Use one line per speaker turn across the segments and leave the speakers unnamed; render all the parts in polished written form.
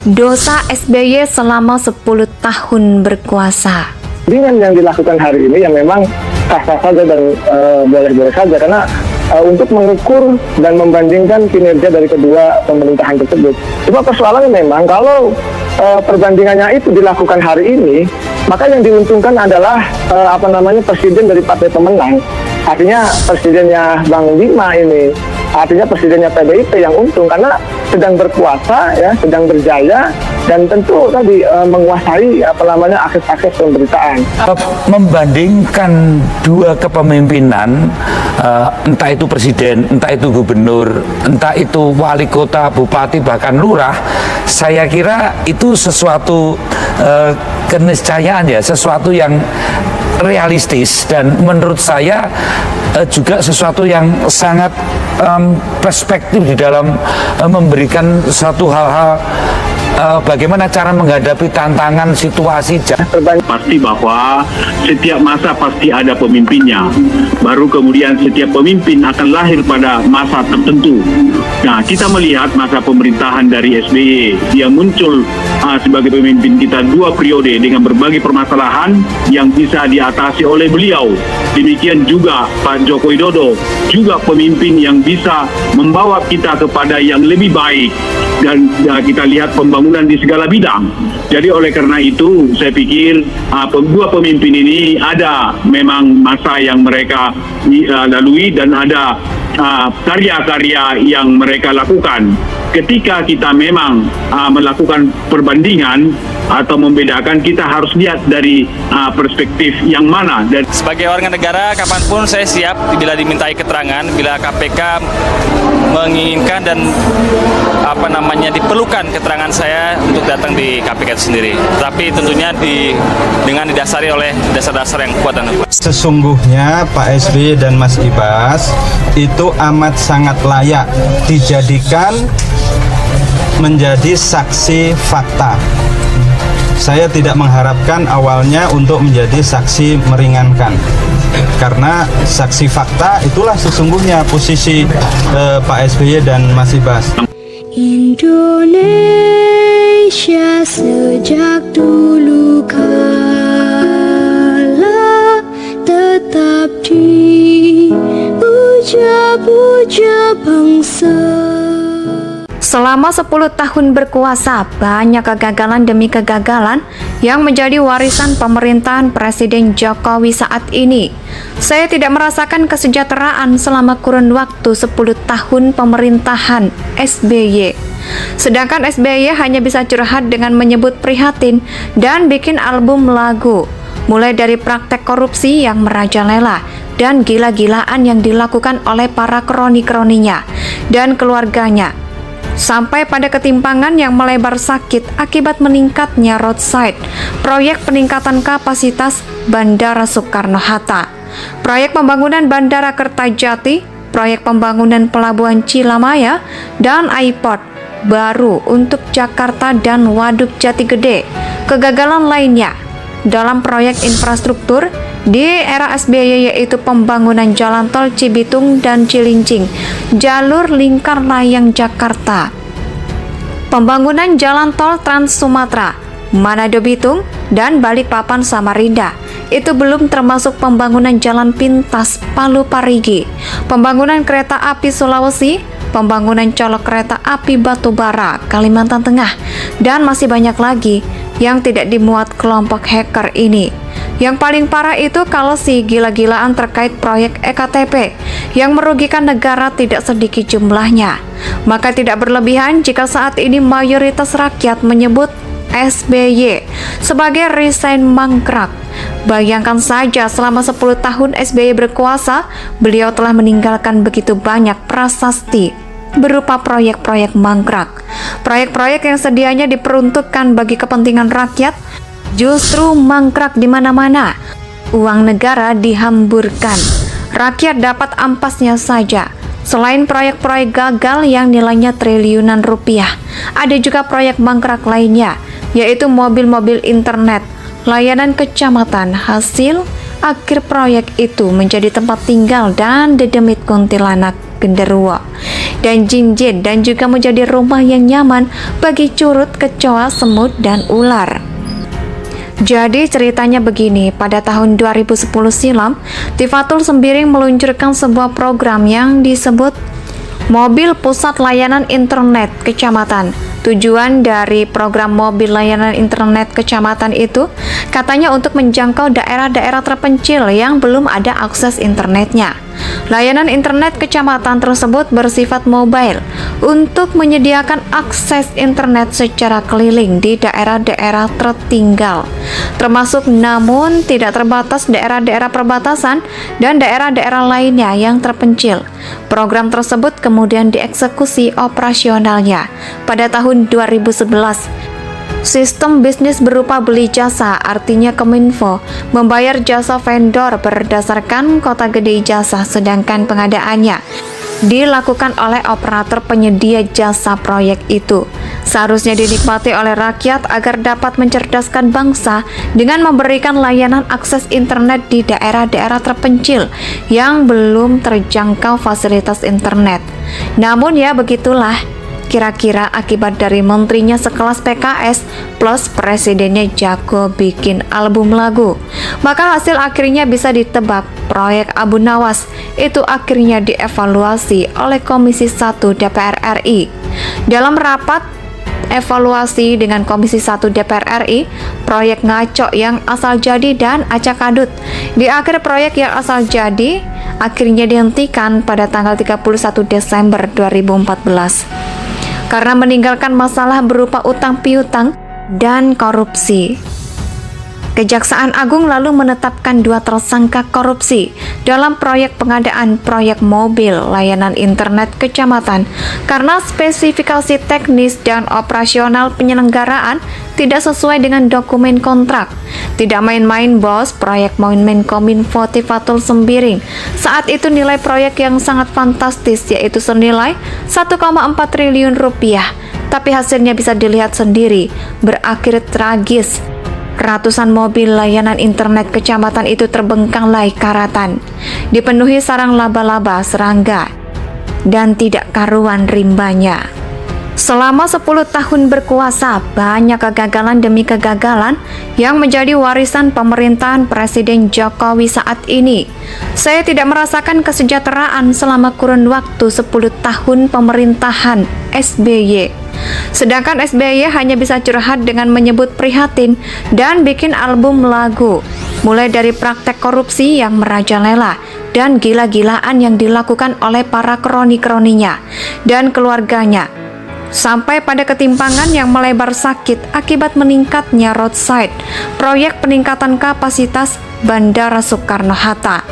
Dosa SBY selama 10 tahun berkuasa.
Dengan yang dilakukan hari ini yang memang sah-sah saja dan boleh-boleh saja, karena untuk mengukur dan membandingkan kinerja dari kedua pemerintahan tersebut. Cuma persoalannya memang kalau perbandingannya itu dilakukan hari ini, maka yang diuntungkan adalah presiden dari partai pemenang. Artinya presidennya Bang Bima ini, artinya presidennya PDIP yang untung karena sedang berkuasa, ya, sedang berjaya, dan tentu tadi menguasai akses-akses pemberitaan.
Membandingkan dua kepemimpinan, entah itu presiden, entah itu gubernur, entah itu wali kota, bupati, bahkan lurah, saya kira itu sesuatu keniscayaan, ya, sesuatu yang realistis, dan menurut saya juga sesuatu yang sangat perspektif di dalam memberikan suatu hal-hal bagaimana cara menghadapi tantangan situasi.
Pasti bahwa setiap masa pasti ada pemimpinnya. Baru kemudian setiap pemimpin akan lahir pada masa tertentu. Nah, kita melihat masa pemerintahan dari SBY yang muncul sebagai pemimpin kita 2 periode dengan berbagai permasalahan yang bisa diatasi oleh beliau. Demikian juga Pak Joko Widodo, juga pemimpin yang bisa membawa kita kepada yang lebih baik. Dan kita lihat pembangunan di segala bidang. Jadi oleh karena itu saya pikir dua pemimpin ini ada memang masa yang mereka lalui dan ada karya-karya yang mereka lakukan. Ketika kita memang melakukan perbandingan atau membedakan, kita harus lihat dari perspektif yang mana. Dan
sebagai warga negara, kapanpun saya siap bila dimintai keterangan, bila KPK menginginkan dan diperlukan keterangan saya untuk datang di KPK itu sendiri. Tapi tentunya dengan didasari oleh dasar-dasar yang kuat dan kuat.
Sesungguhnya Pak SBY dan Mas Ibas itu amat sangat layak dijadikan menjadi saksi fakta. Saya tidak mengharapkan awalnya untuk menjadi saksi meringankan, karena saksi fakta itulah sesungguhnya posisi Pak SBY dan Mas Ibas.
Indonesia sejak dulu kala tetap dipuja-puja bangsa.
Selama 10 tahun berkuasa, banyak kegagalan demi kegagalan yang menjadi warisan pemerintahan Presiden Jokowi saat ini. Saya tidak merasakan kesejahteraan selama kurun waktu 10 tahun pemerintahan SBY. Sedangkan SBY hanya bisa curhat dengan menyebut prihatin dan bikin album lagu. Mulai dari praktek korupsi yang merajalela dan gila-gilaan yang dilakukan oleh para kroni-kroninya dan keluarganya, sampai pada ketimpangan yang melebar sakit akibat meningkatnya roadside, proyek peningkatan kapasitas Bandara Soekarno-Hatta, proyek pembangunan Bandara Kertajati, proyek pembangunan Pelabuhan Cilamaya, dan airport baru untuk Jakarta dan Waduk Jati Gede. Kegagalan lainnya dalam proyek infrastruktur di era SBY yaitu pembangunan jalan tol Cibitung dan Cilincing, jalur lingkar layang Jakarta, pembangunan jalan tol Trans Sumatera, Manado Bitung, dan Balikpapan Samarinda. Itu belum termasuk pembangunan jalan pintas Palu Parigi, pembangunan kereta api Sulawesi, pembangunan colok kereta api Batubara, Kalimantan Tengah, dan masih banyak lagi yang tidak dimuat kelompok hacker ini. Yang paling parah itu kalau si gila-gilaan terkait proyek EKTP yang merugikan negara tidak sedikit jumlahnya. Maka tidak berlebihan jika saat ini mayoritas rakyat menyebut SBY sebagai resign mangkrak. Bayangkan saja selama 10 tahun SBY berkuasa, beliau telah meninggalkan begitu banyak prasasti berupa proyek-proyek mangkrak. Proyek-proyek yang sedianya diperuntukkan bagi kepentingan rakyat justru mangkrak di mana-mana. Uang negara dihamburkan, rakyat dapat ampasnya saja. Selain proyek-proyek gagal yang nilainya triliunan rupiah, ada juga proyek mangkrak lainnya, yaitu mobil-mobil internet, layanan kecamatan, hasil akhir proyek itu menjadi tempat tinggal dan dedemit kuntilanak, genderuwo, dan jin-jin, dan juga menjadi rumah yang nyaman bagi curut, kecoa, semut, dan ular. Jadi ceritanya begini, pada tahun 2010 silam, Tifatul Sembiring meluncurkan sebuah program yang disebut Mobil Pusat Layanan Internet Kecamatan. Tujuan dari program mobil layanan internet kecamatan itu katanya untuk menjangkau daerah-daerah terpencil yang belum ada akses internetnya. Layanan internet kecamatan tersebut bersifat mobile untuk menyediakan akses internet secara keliling di daerah-daerah tertinggal, termasuk namun tidak terbatas daerah-daerah perbatasan dan daerah-daerah lainnya yang terpencil. Program tersebut kemudian dieksekusi operasionalnya pada tahun 2011. Sistem bisnis berupa beli jasa, artinya Kominfo membayar jasa vendor berdasarkan kota gede jasa, sedangkan pengadaannya dilakukan oleh operator penyedia jasa proyek itu. Seharusnya dinikmati oleh rakyat agar dapat mencerdaskan bangsa dengan memberikan layanan akses internet di daerah-daerah terpencil yang belum terjangkau fasilitas internet. Namun ya begitulah, kira-kira akibat dari menterinya sekelas PKS plus presidennya jago bikin album lagu, maka hasil akhirnya bisa ditebak. Proyek Abu Nawas itu akhirnya dievaluasi oleh Komisi 1 DPR RI. Dalam rapat evaluasi dengan Komisi 1 DPR RI, proyek ngaco yang asal jadi dan acak adut. Di akhir proyek yang asal jadi akhirnya dihentikan pada tanggal 31 Desember 2014 karena meninggalkan masalah berupa utang piutang dan korupsi. Kejaksaan Agung lalu menetapkan 2 tersangka korupsi dalam proyek pengadaan proyek mobil layanan internet kecamatan karena spesifikasi teknis dan operasional penyelenggaraan tidak sesuai dengan dokumen kontrak. Tidak main-main bos, proyek Menkominfo Tifatul Sembiring saat itu nilai proyek yang sangat fantastis, yaitu senilai 1,4 triliun rupiah. Tapi hasilnya bisa dilihat sendiri, berakhir tragis. Ratusan mobil layanan internet kecamatan itu terbengkalai karatan, dipenuhi sarang laba-laba, serangga, dan tidak karuan rimbanya. Selama 10 tahun berkuasa, banyak kegagalan demi kegagalan yang menjadi warisan pemerintahan Presiden Jokowi saat ini. Saya tidak merasakan kesejahteraan selama kurun waktu 10 tahun pemerintahan SBY. Sedangkan SBY hanya bisa curhat dengan menyebut prihatin dan bikin album lagu, mulai dari praktek korupsi yang merajalela dan gila-gilaan yang dilakukan oleh para kroni-kroninya dan keluarganya, sampai pada ketimpangan yang melebar sakit akibat meningkatnya roadside, proyek peningkatan kapasitas Bandara Soekarno-Hatta,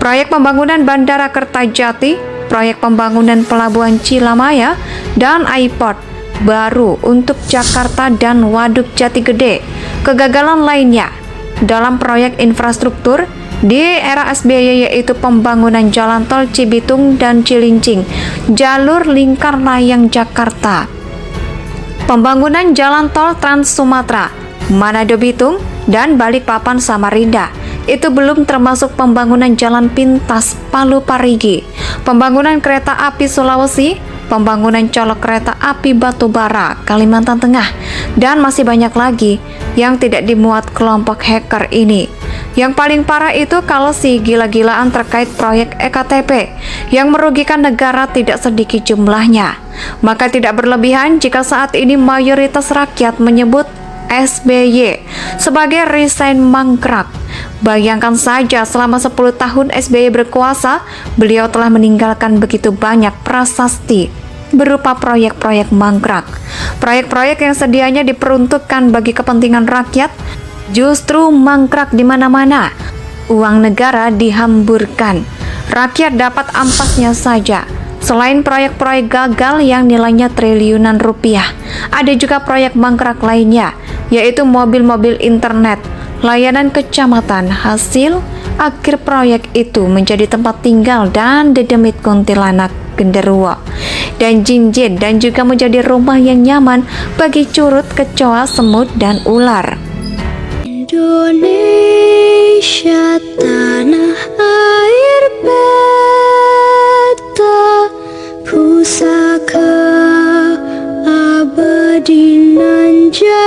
proyek pembangunan Bandara Kertajati, proyek pembangunan Pelabuhan Cilamaya, dan airport baru untuk Jakarta dan Waduk Jati Gede. Kegagalan lainnya dalam proyek infrastruktur di era SBY yaitu pembangunan jalan tol Cibitung dan Cilincing, jalur lingkar layang Jakarta, pembangunan jalan tol Trans Sumatera, Manado Bitung, dan Balikpapan Samarinda. Itu belum termasuk pembangunan jalan pintas Palu Parigi, pembangunan kereta api Sulawesi, pembangunan colok kereta api Batubara, Kalimantan Tengah, dan masih banyak lagi yang tidak dimuat kelompok hacker ini. Yang paling parah itu kalau si gila-gilaan terkait proyek EKTP yang merugikan negara tidak sedikit jumlahnya. Maka tidak berlebihan jika saat ini mayoritas rakyat menyebut SBY sebagai resign mangkrak. Bayangkan saja selama 10 tahun SBY berkuasa, beliau telah meninggalkan begitu banyak prasasti berupa proyek-proyek mangkrak. Proyek-proyek yang sedianya diperuntukkan bagi kepentingan rakyat justru mangkrak di mana-mana. Uang negara dihamburkan. Rakyat dapat ampasnya saja. Selain proyek-proyek gagal yang nilainya triliunan rupiah, ada juga proyek mangkrak lainnya, yaitu mobil-mobil internet layanan kecamatan. Hasil akhir proyek itu menjadi tempat tinggal dan dedemit kuntilanak, genderuwo, dan jin-jin, dan juga menjadi rumah yang nyaman bagi curut, kecoa, semut, dan ular.
Indonesia Indonesia tanah air beta, pusaka abadi nan jaya.